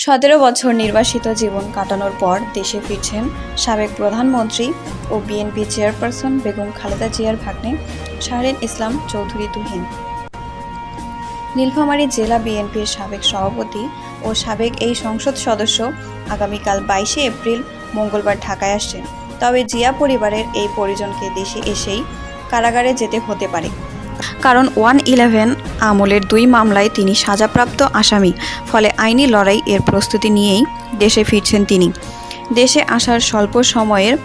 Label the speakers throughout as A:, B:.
A: 17 বছর নির্বাসিত জীবন কাটানোর পর দেশে ফিরছেন সাবেক প্রধানমন্ত্রী ও বিএনপি চেয়ারপারসন বেগম খালেদা জিয়ার ভাগ্নে শাহরিন ইসলাম চৌধুরী তুহিন। নীলফামারী জেলা বিএনপির সাবেক সভাপতি ও সাবেক এই সংসদ সদস্য আগামীকাল 22শে এপ্রিল মঙ্গলবার ঢাকায় আসছেন। তবে জিয়া পরিবারের এই পরিজনকে দেশে এসেই কারাগারে যেতে হতে পারে, কারণ 111 আমলের 2 মামলায় তিনি সাজাপ্রাপ্ত আসামি। ফলে আইনি লড়াই এর প্রস্তুতি নিয়েই দেশে ফিরছেন তিনি। দেশে আসার স্বল্প সময়ের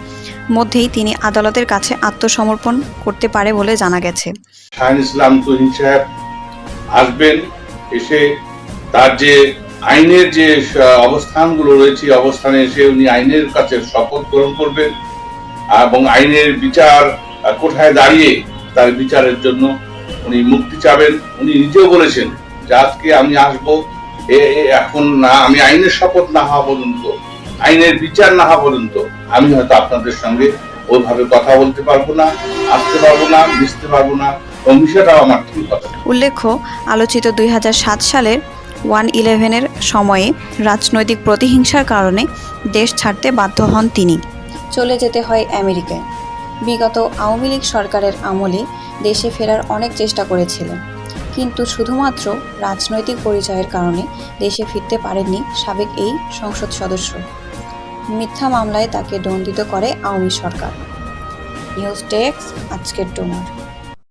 A: মধ্যেই তিনি আদালতের কাছে আত্মসমর্পণ করতে পারে বলে জানা গেছে।
B: শাহরিন ইসলাম তুহিন সাহেব আসবেন, এসে তার যে আইনের যে অবস্থানগুলো রয়েছে অবস্থানে এসে উনি আইনের কাছে শপথ গ্রহণ করবেন এবং আইনের বিচার কোথায় দাঁড়িয়ে তার বিচারের জন্য উনি মুক্তি চাবেন। উনি নিজেও বলেছেন যে আজকে আমি আসবো, এখন না, আমি আইনের শপথ না হওয়া পর্যন্ত, আইনের বিচার না হওয়া পর্যন্ত আমি হয়তো আপনাদের সঙ্গে ওইভাবে কথা বলতে পারবো না, আসতে পারবো না, মিশতে পারবো না। বিষয়টাও আমার ঠিক কথা।
A: উল্লেখ্য, আলোচিত 2007 সালের 111-এর সময়ে রাজনৈতিক প্রতিহিংসার কারণে দেশ ছাড়তে বাধ্য হন তিনি। চলে যেতে হয় আমেরিকায়। বিগত আওয়ামী লীগ সরকারের আমলে দেশে ফেরার অনেক চেষ্টা করেছিলেন, কিন্তু শুধুমাত্র রাজনৈতিক পরিচয়ের কারণে দেশে ফিরতে পারেননি সাবেক এই সংসদ সদস্য। মিথ্যা মামলায় তাকে দণ্ডিত করে আওয়ামী সরকার। নিউজ ডেস্ক, আজকের ডোনার।